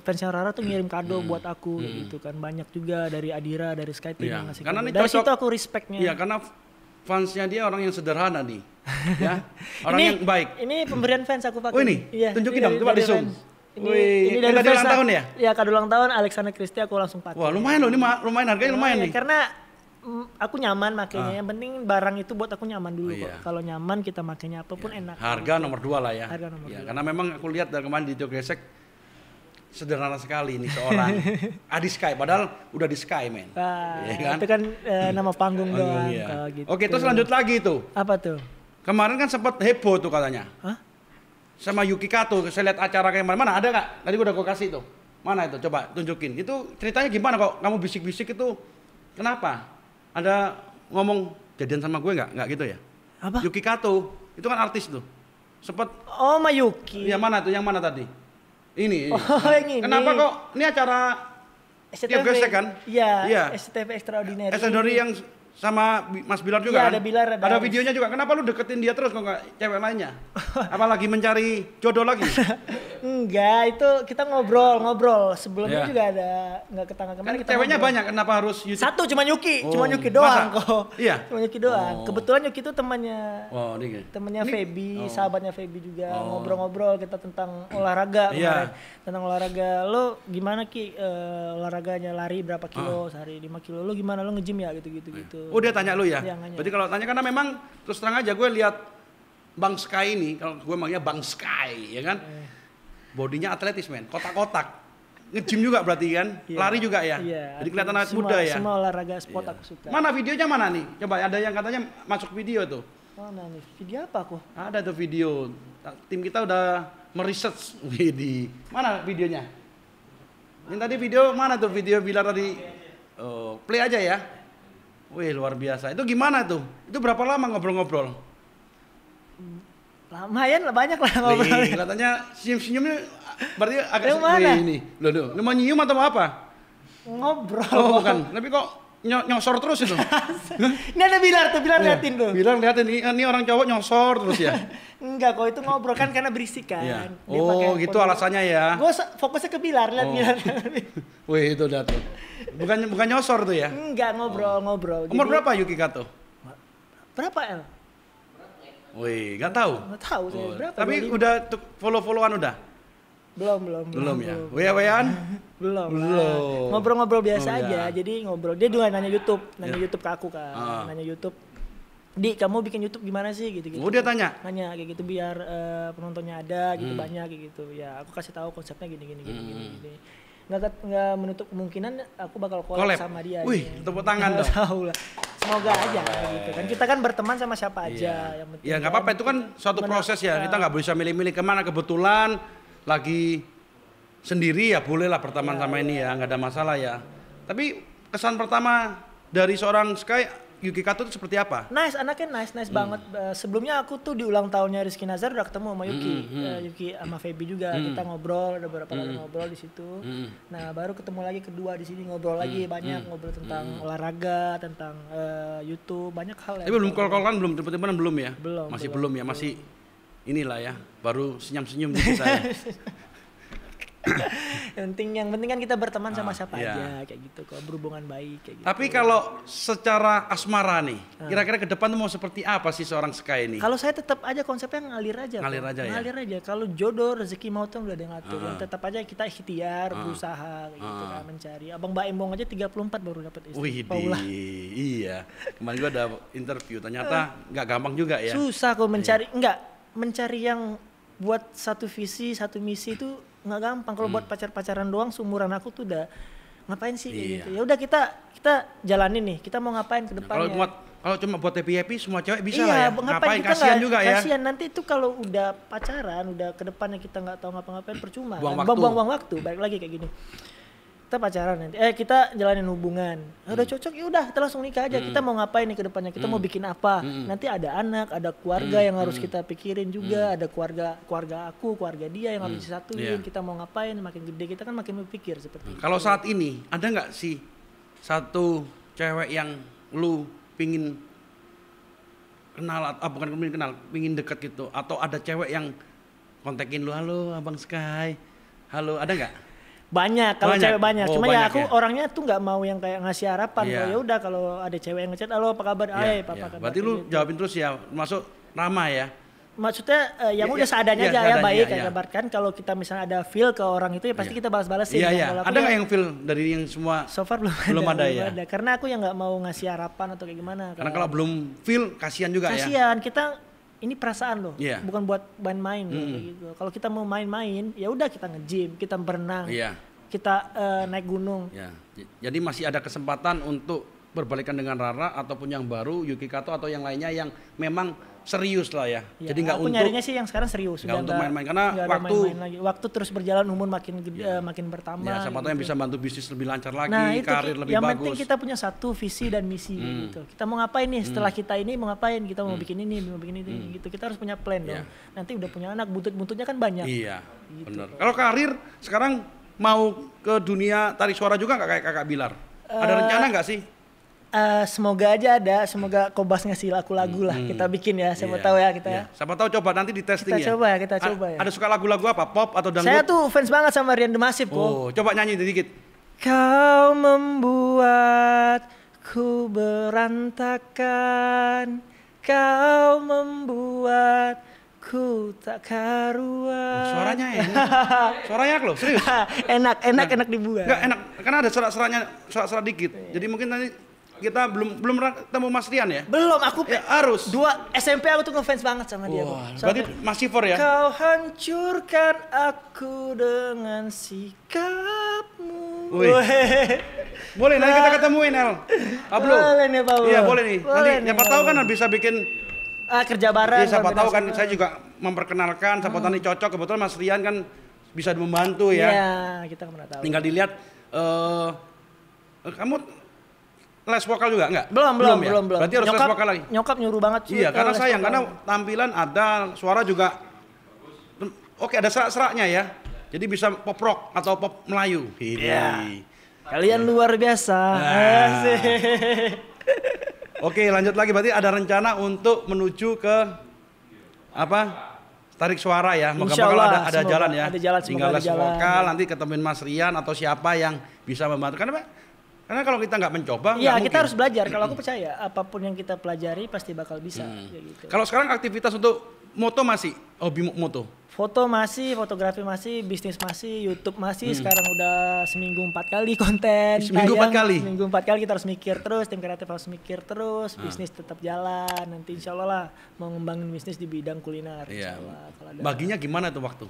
Fansnya Rara tuh ngirim kado buat aku gitu kan, banyak juga dari Adira, dari Sky Team yang ngasih kado. Dari situ aku respectnya. Iya karena fansnya dia orang yang sederhana nih, ya orang yang baik. Ini pemberian fans aku pakai. Oh ini, tunjukin dong, coba di zoom. Wih, ini dari tadi ulang Versa. tahun ya? Iya, kado ulang tahun Alexander Christie aku langsung pakai. Wah lumayan loh, ini lumayan harganya lumayan nih. Karena aku nyaman makanya. Yang penting barang itu buat aku nyaman dulu kok. Kalau nyaman kita makainya apapun enak. Harga nomor 2 lah ya. Harga nomor 2. Karena memang aku lihat dari kemarin di Tio Gresik sederhana sekali ini seorang Adi Sky, padahal udah di Sky men. Ya kan? Itu kan nama panggung doang. Iya. Gitu. Oke, terus lanjut lagi tuh. Apa tuh? Kemarin kan sempat heboh tuh katanya. Hah? Sama Yuki Kato, saya lihat acara kayak mana ada nggak? Tadi udah gue kasih tuh. Mana itu? Coba tunjukin. Itu ceritanya gimana kok kamu bisik-bisik itu? Kenapa? Ada ngomong jadian sama gue nggak? Nggak gitu ya? Apa? Yuki Kato, itu kan artis tuh. Sempat. Oh, Mayuki. Yang mana tuh? Yang mana tadi? Ini. Oh, yang ini. Kenapa kok? Ini acara Tio Gresik kan? Iya. SCTV Extraordinary. Extraordinary yang sama Mas Bilar juga ya, kan? Ada Bilar, ada videonya juga. Kenapa lu deketin dia terus kok nggak cewek lainnya? Apalagi mencari jodoh lagi? Enggak, itu kita ngobrol. Sebelumnya juga ada nggak ketangga kemarin. Kan ceweknya ngobrol. Banyak, kenapa harus YouTube? Satu cuma Yuki doang kok. Iya. Cuma Yuki doang. Kebetulan Yuki itu temannya Feby, sahabatnya Feby juga. Ngobrol-ngobrol kita tentang olahraga kemarin. Tentang olahraga. Lo gimana Ki olahraganya, lari berapa kilo sehari? 5 kilo. Lo gimana? Lo nge-gym ya gitu. Oh dia tanya lu ya? Iya, berarti kalau tanya karena memang terus terang aja gue lihat Bang Sky ini, kalau gue manggilnya Bang Sky ya kan, bodinya atletis men, kotak-kotak, nge-gym juga berarti kan, lari juga ya, jadi kelihatan awet muda ya. Semua olahraga sport aku suka. Mana videonya mana nih? Coba ada yang katanya masuk video tuh. Mana nih? Video apa aku? Ada tuh video, tim kita udah meresearch di mana videonya? Ini tadi video mana tuh video Bilar tadi? Oh, play aja ya. Wih luar biasa. Itu gimana tuh? Itu berapa lama ngobrol-ngobrol? Lumayan lah, banyak lah ngobrol. Katanya senyum-senyumnya berarti agak ini. Loh, lu mau nyium atau mau apa? Ngobrol. Oh bukan, tapi kok nyosor terus itu? Ini ada Bilar tuh, Bilar liatin tuh. Bilar liatin, ini orang cowok nyosor terus ya? Enggak kok, itu ngobrol kan karena berisik kan. Ya. Oh gitu alasannya ya? Gue fokusnya ke Bilar, liat Bilar. Wih itu udah tuh. Bukan nyosor tuh ya? Enggak, ngobrol. Umur berapa Yuki Kato? Berapa El? Wih, nggak tahu. Nggak tahu saya berapa. Tapi udah follow-followan udah? Belum ya? Wean? Belum. Ngobrol-ngobrol biasa aja. Jadi ngobrol. Dia juga nanya YouTube ke aku kan. Nanya YouTube. Di kamu bikin YouTube gimana sih gitu. Oh dia tanya? Nanya kayak gitu biar penontonnya ada gitu banyak kayak gitu. Ya aku kasih tahu konsepnya gini. Nggak menutup kemungkinan aku bakal collab sama dia. Wih, tepuk tangan dong. Tahu lah. Semoga aja gitu kan. Kita kan berteman sama siapa aja. Ya nggak apa-apa, itu kan suatu proses ya. Kita nggak bisa milih-milih kemana, kebetulan lagi sendiri ya boleh lah berteman sama ini ya, nggak ada masalah ya. Tapi kesan pertama dari seorang Sky Yuki Kato itu seperti apa? Nice, anaknya nice banget. Sebelumnya aku tuh di ulang tahunnya Rizky Nazar udah ketemu sama Yuki. Yuki sama Feby juga. Kita ngobrol, ada beberapa kali ngobrol di situ. Nah, baru ketemu lagi kedua di sini ngobrol lagi banyak, ngobrol tentang olahraga, tentang YouTube, banyak hal ya. Tapi belum call-callan belum, tiba-tiba belum ya? Belum Ya, masih inilah ya, baru senyum-senyum gitu saya. yang penting kan kita berteman sama siapa aja kayak gitu, kalau berhubungan baik kayak gitu. Tapi kalau secara asmara nih, kira-kira ke depan tuh mau seperti apa sih seorang Sky ini? Kalau saya tetap aja konsepnya ngalir aja. Ngalir aja. Kalau jodoh rezeki mau tuh udah ada yang ngatur. Tetap aja kita ikhtiar, berusaha kayak gitu kan, mencari. Abang Mbak Embong aja 34 baru dapat istri. Wih, iya. Kemarin gua ada interview, ternyata nggak gampang juga ya. Susah kok mencari yang buat satu visi, satu misi itu nggak gampang. Kalau buat pacaran doang seumuran aku tuh udah ngapain sih gitu. Ya udah kita jalanin nih, kita mau ngapain ke depannya. Kalau cuma buat happy semua cewek bisa lah ya. Ngapain kasihan juga ya. Kasihan nanti itu kalau udah pacaran, udah ke depannya kita nggak tahu ngapa-ngapain, percuma. Buang waktu. Balik lagi kayak gini. Kita pacaran nanti, kita jalanin hubungan. Udah cocok, ya udah kita langsung nikah aja. Kita mau ngapain nih ke depannya? Kita mau bikin apa? Nanti ada anak, ada keluarga yang harus kita pikirin juga. Ada keluarga aku, keluarga dia yang harus disatuin. Kita mau ngapain? Makin gede kita kan makin berpikir seperti itu. Kalau saat ini ada nggak sih satu cewek yang lu pingin kenal atau bukan kenal, pingin deket gitu? Atau ada cewek yang kontakin lu, halo Abang Sky, halo, ada nggak? Banyak, kalau cewek banyak. Oh, cuma banyak ya aku orangnya tuh nggak mau yang kayak ngasih harapan. Ya udah kalau ada cewek yang ngechat, halo apa kabar? Papa kabar. Berarti lu jawabin terus ya, masuk ramah ya. maksudnya yang udah seadanya aja ya baik kayak kabarkan kalau kita misalnya ada feel ke orang itu ya pasti kita balas-balasin. Ada nggak yang feel dari yang semua? So far belum ada ya. Karena aku yang nggak mau ngasih harapan atau kayak gimana. Karena kalau belum feel kasihan juga ya. Kasihan kita ini perasaan loh, bukan buat main-main gitu. Kalau kita mau main-main ya udah kita nge-gym, kita berenang. Kita naik gunung. Jadi masih ada kesempatan untuk berbalikan dengan Rara ataupun yang baru Yuki Kato atau yang lainnya yang memang serius lah ya. Jadi nggak untuk nyarinya sih yang sekarang serius. Nggak untuk main-main karena waktu terus berjalan umur makin makin bertambah. Ya, siapa tahu yang bisa bantu bisnis lebih lancar lagi, karir lebih bagus. Yang penting kita punya satu visi dan misi gitu. Kita mau ngapain nih setelah kita ini mau ngapain? Kita mau bikin ini, mau bikin ini gitu. Kita harus punya plan dong. Nanti udah punya anak, buntut-buntutnya kan banyak. Iya, gitu. Benar. Kalau karir sekarang mau ke dunia tarik suara juga nggak kayak Kakak Bilar? Ada rencana nggak sih? Semoga aja ada, semoga Kobas ngasih lagu lah kita bikin ya, siapa tahu ya kita ya. Siapa tahu coba nanti di testing kita ya. Kita coba ya. Ada suka lagu-lagu apa? Pop atau dangdut? Saya tuh fans banget sama Rian The Massive kok. Oh, coba nyanyi sedikit. Kau membuatku berantakan, kau membuatku tak karuan. Suaranya enak. Suaranya loh, serius. enak dibuat. Enggak enak, karena ada serak-serak dikit. Jadi mungkin nanti kita belum ketemu Mas Rian ya? Belum, aku harus. SMP aku tuh ngefans banget sama dia. Berarti masih for ya? Kau hancurkan aku dengan sikapmu. Boleh, nanti kita ketemuin El. Pablo. Boleh nih Pablo. Iya boleh nih. Nanti siapa tahu kan bisa bikin kerja bareng. Siapa tahu kan saya juga memperkenalkan, siapa tahu nih cocok. Kebetulan Mas Rian kan bisa membantu ya. Iya, kita nggak pernah tahu. Tinggal dilihat. Kamu les vokal juga enggak? Belum. Berarti harus les vokal lagi. Nyokap nyuruh banget sih. Iya, karena sayang karena tampilan ada, suara juga oke, ada serak-seraknya ya. Jadi bisa pop rock atau pop Melayu. Iya. Kalian luar biasa. Oke, lanjut lagi, berarti ada rencana untuk menuju ke apa? Tarik suara ya. Moga-moga ada jalan ya. Ada jalan, tinggal les vokal, nanti ketemuin Mas Rian atau siapa yang bisa membantu. Karena kalau kita nggak mencoba, iya kita harus belajar. Kalau aku percaya apapun yang kita pelajari pasti bakal bisa. Gitu. Kalau sekarang aktivitas untuk moto masih hobi moto? Foto masih, fotografi masih, bisnis masih, YouTube masih. Sekarang udah seminggu 4 kali konten. Seminggu 4 kali? Seminggu 4 kali kita harus mikir terus, tim kreatif harus mikir terus, bisnis tetap jalan. Nanti insya Allah lah mau ngembangin bisnis di bidang kuliner. Iya. Insya Allah. Baginya gimana tuh waktu?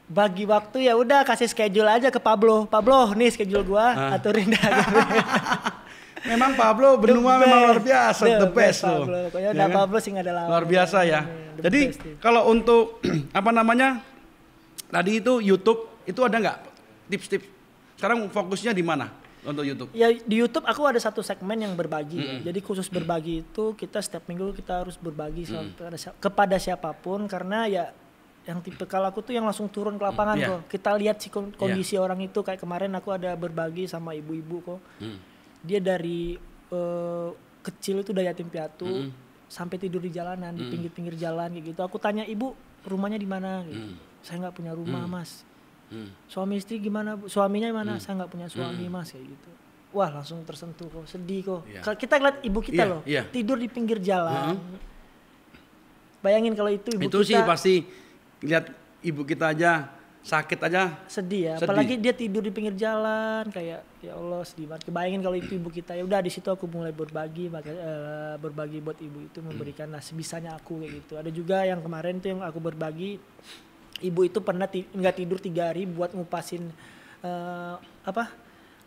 Bagi waktu ya udah kasih schedule aja ke Pablo. Pablo nih schedule gua, aturin dah. Memang Pablo benua memang luar biasa, the best loh. Pokoknya udah Pablo sih nggak ada lawan. Luar biasa ya. Jadi kalau untuk apa namanya tadi itu YouTube itu ada nggak tips-tips? Sekarang fokusnya di mana untuk YouTube? Ya di YouTube aku ada satu segmen yang berbagi. Jadi khusus berbagi itu kita setiap minggu kita harus berbagi kepada siapapun karena ya yang tipe kalau aku tuh yang langsung turun ke lapangan kok. Kita lihat sih kondisi orang itu, kayak kemarin aku ada berbagi sama ibu-ibu kok. Dia dari kecil itu udah yatim piatu sampai tidur di jalanan, di pinggir-pinggir jalan kayak gitu. Aku tanya, "Ibu, rumahnya di mana?" gitu. "Saya nggak punya rumah, Mas." "Suami istri gimana, Bu?" "Suaminya mana?" "Saya nggak punya suami, Mas." kayak gitu. Wah, langsung tersentuh kok, sedih kok. Kita lihat ibu kita loh, tidur di pinggir jalan. Bayangin kalau itu ibu itu kita. Itu sih pasti lihat ibu kita aja sakit aja sedih ya. Apalagi dia tidur di pinggir jalan, kayak ya Allah sedih banget. Kebayangin kalau itu ibu kita. Ya udah di situ aku mulai berbagi buat ibu itu, memberikanlah sebisanya aku kayak gitu. Ada juga yang kemarin tuh yang aku berbagi, ibu itu pernah nggak tidur 3 hari buat ngupasin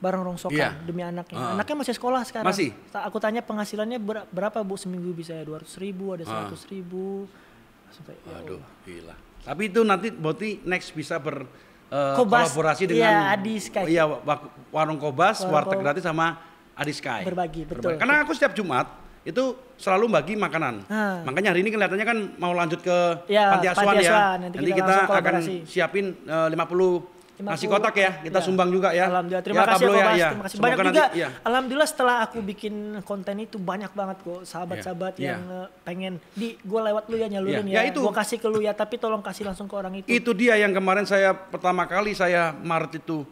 barang rongsokan demi anaknya. Anaknya masih sekolah sekarang. Masih? Aku tanya penghasilannya berapa Bu seminggu, bisa ya 200.000, ada 100.000. Aduh, gila. Tapi itu nanti berarti next bisa kolaborasi dengan Adi Sky. Iya, warung Kobas, warteg gratis sama Adi Sky. Berbagi, betul. Karena aku setiap Jumat itu selalu bagi makanan. Makanya hari ini kelihatannya kan mau lanjut ke Panti Asuhan ya. Nanti kita akan siapin 50 nasi kotak ya, kita sumbang juga ya. Alhamdulillah, terima kasih Kobas, terima kasih banyak juga. Alhamdulillah setelah aku bikin konten itu banyak banget kok sahabat-sahabat yang pengen gue lewat lu ya nyalurin ya. Gue kasih ke lu ya, tapi tolong kasih langsung ke orang itu. Itu dia yang kemarin saya pertama kali Maret itu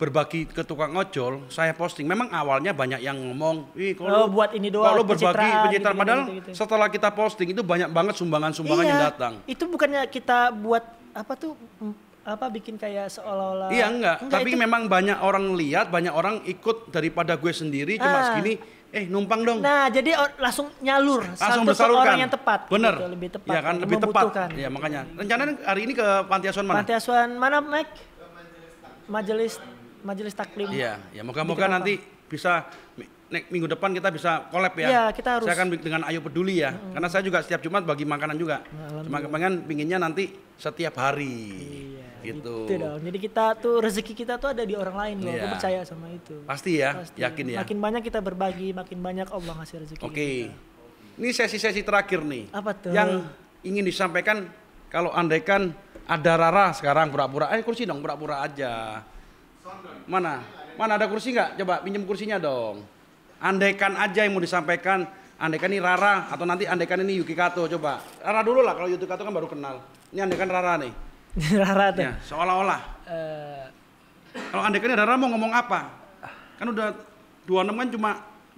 berbagi ke tukang ojol, saya posting. Memang awalnya banyak yang ngomong, kalau buat ini doang, kalau berbagi pencitraan, padahal gitu. setelah kita posting itu banyak banget sumbangan-sumbangan yang datang. Itu bukannya kita buat bikin kayak seolah-olah. Iya enggak, tapi memang banyak orang lihat, banyak orang ikut daripada gue sendiri cuma segini, numpang dong. Nah, jadi langsung nyalur. Langsung satu bersalurkan. orang yang tepat. Bener. Gitu, lebih tepat. Ya kan, lebih tepat. Ya makanya. Rencananya hari ini ke Panti Asuhan mana? Panti Asuhan mana, Mike? Majelis Taklim. Iya, ya moga-moga nanti bisa minggu depan kita bisa collab ya. Iya, kita harus. Saya akan dengan Ayo Peduli ya. Karena saya juga setiap Jumat bagi makanan juga. Cuma pinginnya nanti setiap hari. Iya. Gitu. Gitu dong. Jadi kita tuh rezeki kita tuh ada di orang lain loh. Aku percaya sama itu. Pasti ya, yakin ya. Makin banyak kita berbagi, makin banyak Allah ngasih rezeki. Oke. Ini sesi-sesi terakhir nih. Apa tuh? Yang ingin disampaikan kalau andaikan ada Rara sekarang pura-pura, kursi dong, pura-pura aja. Mana ada kursi nggak? Coba pinjam kursinya dong. Andaikan aja yang mau disampaikan. Andaikan ini Rara atau nanti andaikan ini Yuki Kato. Coba Rara dulu lah, kalau Yuki Kato kan baru kenal. Ini andaikan Rara nih. Rara tuh. Ya, seolah-olah. Kalau andaikan Rara mau ngomong apa? Kan udah 26 kan cuma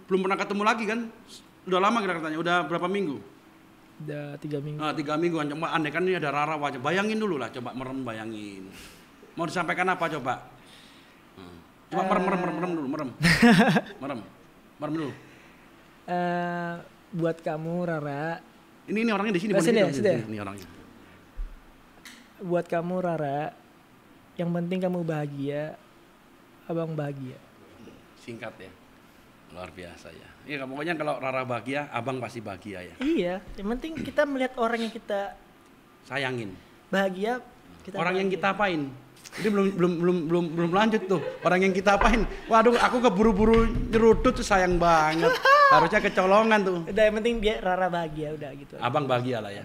belum pernah ketemu lagi kan? Udah lama katanya. Udah berapa minggu? Udah 3 minggu. 3 minggu kan. Coba andaikan ini ada Rara wajah. Bayangin dulu lah, coba bayangin. Mau disampaikan apa coba? Coba merem dulu. Merem dulu. Buat kamu Rara. Ini orangnya di sini. Ini orangnya. Buat kamu Rara, yang penting kamu bahagia, abang bahagia. Singkat ya, luar biasa ya. Iya, pokoknya kalau Rara bahagia, abang pasti bahagia ya. Iya, yang penting kita melihat orang yang kita sayangin. Bahagia. Orang yang kita apain? Ini belum lanjut tuh. Orang yang kita apain? Waduh, aku keburu-buru nyerudut tuh, sayang banget. Harusnya kecolongan tuh. Udah, yang penting dia Rara bahagia, udah gitu. Abang bahagia lah ya.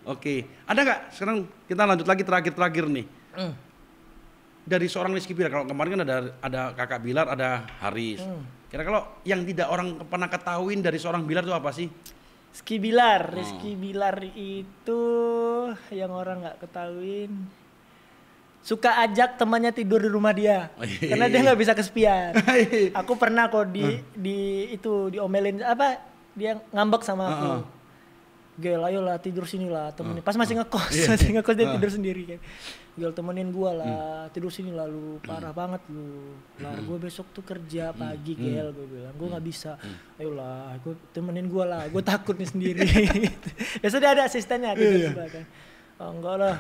Oke, ada nggak? Sekarang kita lanjut lagi terakhir nih. Dari seorang Rizky Bilar, kalau kemarin kan ada Kakak Bilar, ada Haris. Kira kalau yang tidak orang pernah ketahuin dari seorang Bilar itu apa sih? Rizky Bilar itu yang orang nggak ketahuin. Suka ajak temannya tidur di rumah dia, karena dia nggak bisa kesepian. Aku pernah kok diomelin dia ngambek sama aku. Gel, ayolah tidur sini lah, temenin. Pas masih ngekos, dia tidur sendiri kan. Gel, temenin gua lah, tidur sini lah lu, parah banget lu. Lah gua besok tuh kerja pagi, Gel, gua bilang. Gua nggak bisa. Ayolah, gua temenin gua lah, gua takut nih sendiri. Biasanya ada asistennya tidur sebelah kan. Oh, enggak lah.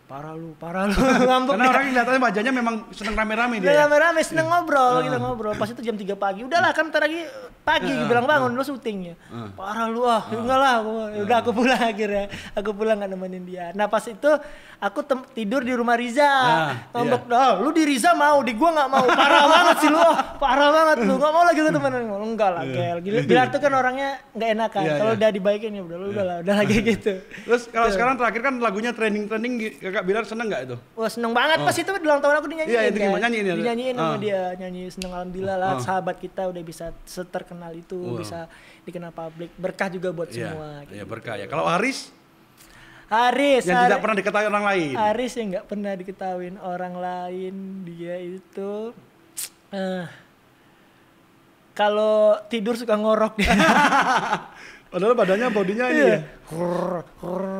Parah lu ngambek. Karena orang kelihatannya wajahnya memang seneng rame-rame dia. Rame-rame seneng ngobrol, kita ngobrol. Pas itu jam 3 pagi. Udahlah kan ntar lagi pagi bilang bangun lu syutingnya. Parah lu enggak lah. Udah aku pulang akhirnya. Aku pulang enggak nemenin dia. Nah, pas itu aku tidur di rumah Riza. Ngambek, lu di Riza mau, di gua enggak mau. Parah banget sih lu. Parah banget lu. Enggak mau lagi lu temenan. Enggak lah, Gel. Bilar tuh kan orangnya enggak enakan. Kalau udah dibaikin ya udah lagi gitu. Terus kalau sekarang terakhir kan lagunya trending Kakak Bilar seneng gak itu? Wah, seneng banget. Pas itu ulang tahun aku dinyanyiin. Iya, itu gimana nyanyiin? Dinyanyiin sama dia, nyanyi seneng, alhamdulillah lah. Sahabat kita udah bisa seterkenal itu, bisa dikenal publik. Berkah juga buat semua. Iya, berkah ya. Kalau Haris yang tidak pernah diketahui orang lain. Haris yang nggak pernah diketahuin orang lain, dia itu kalau tidur suka ngorok dia. Padahal badannya, bodinya ini ya.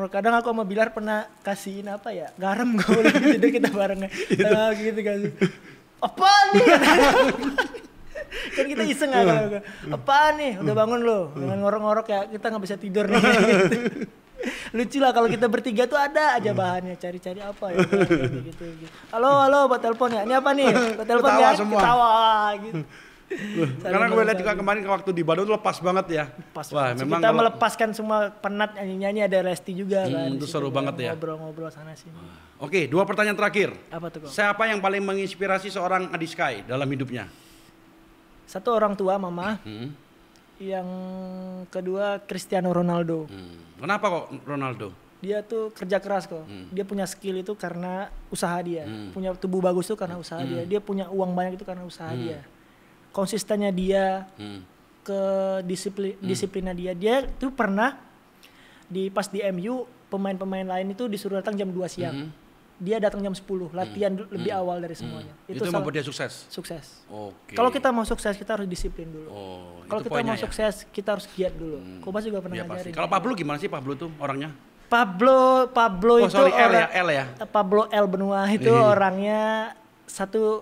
Kadang aku sama Bilar pernah kasihin garam gue lagi tidur kita bareng gitu kan. Apa nih? Kan kita iseng kan. Apa nih? Udah bangun lo? Dengan ngorok-ngorok ya kita nggak bisa tidur nih. Gitu. Lucu lah kalau kita bertiga tuh ada aja bahannya, cari-cari apa ya gitu. Halo buat telepon ya. Ini apa nih? Buat telepon ya. Ketawa gitu. Karena gue lihat juga kemarin waktu di Bandung tuh lepas banget ya. Wah, memang kita melepaskan semua penat nyanyi ada Resti juga kan. Itu seru banget ya. Ngobrol sana sini. Oke, 2 pertanyaan terakhir. Apa tuh, Kong? Siapa yang paling menginspirasi seorang Adi Sky dalam hidupnya? Satu orang tua, mama. Yang kedua Cristiano Ronaldo. Kenapa kok Ronaldo? Dia tuh kerja keras kok. Dia punya skill itu karena usaha dia. Punya tubuh bagus tuh karena usaha dia. Dia punya uang banyak itu karena usaha dia. Konsistennya dia, ke disiplinnya dia tuh pernah pas di MU pemain-pemain lain itu disuruh datang jam 2 siang. dia datang jam 10, latihan lebih awal dari semuanya. Itu membuat dia sukses. Sukses. Oke. Kalau kita mau sukses kita harus disiplin dulu. Kalau kita mau ya? sukses kita harus giat dulu. Kobas juga pernah Iya, ngajarin. Kalau Pablo gimana sih Pablo tuh orangnya? Pablo itu L ya. Pablo L Benua itu orangnya satu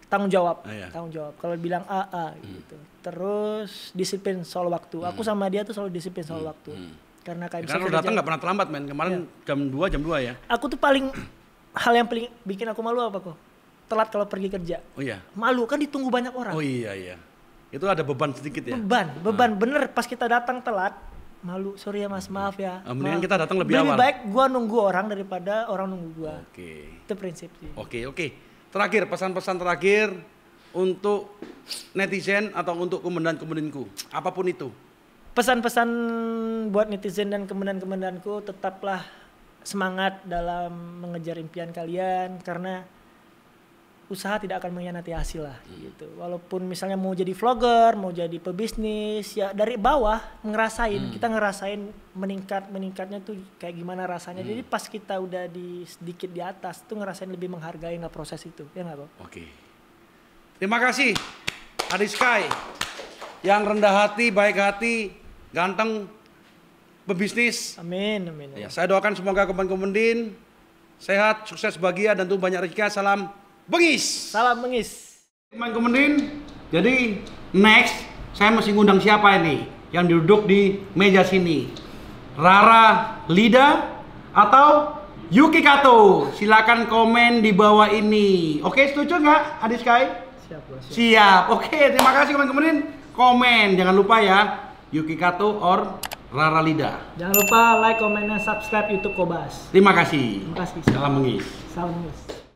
tanggung jawab. Tanggung jawab. Kalau bilang A gitu. Terus disiplin soal waktu. Aku sama dia tuh selalu disiplin soal waktu. Karena lu datang nggak pernah terlambat, men. Kemarin jam 2 ya. Aku tuh hal yang paling bikin aku malu apa kok? Telat kalau pergi kerja. Oh iya. Malu kan ditunggu banyak orang. Oh iya. Itu ada beban sedikit ya. Beban bener pas kita datang telat. Malu, sorry ya mas, maaf ya. Mendingan kita datang lebih awal. Lebih baik gua nunggu orang daripada orang nunggu gua. Oke. Itu prinsip sih. Oke. Terakhir, pesan-pesan terakhir untuk netizen atau untuk komandan-komandanku, apapun itu. Pesan-pesan buat netizen dan komandan-komandanku, tetaplah semangat dalam mengejar impian kalian karena usaha tidak akan mengkhianati hasil lah gitu. Walaupun misalnya mau jadi vlogger, mau jadi pebisnis, ya dari bawah kita ngerasain meningkatnya tuh kayak gimana rasanya. Jadi pas kita udah sedikit di atas tuh ngerasain lebih menghargai proses itu, ya nggak kok? Oke. Terima kasih Adi Sky yang rendah hati, baik hati, ganteng, pebisnis. Amin. Ya, saya doakan semoga komandan sehat, sukses, bahagia dan tuh banyak rezeki. Salam Bengis. Salam Bengis. Komandan, jadi next saya mesti ngundang siapa ini yang duduk di meja sini? Rara Lida atau Yuki Kato? Silakan komen di bawah ini. Oke, setuju nggak Adi Sky? Siap. Oke, terima kasih komandan. Komen, jangan lupa ya. Yuki Kato or Rara Lida. Jangan lupa like, comment, dan subscribe YouTube Kobas. Terima kasih. Terima kasih. Salam Bengis. Salam Bengis.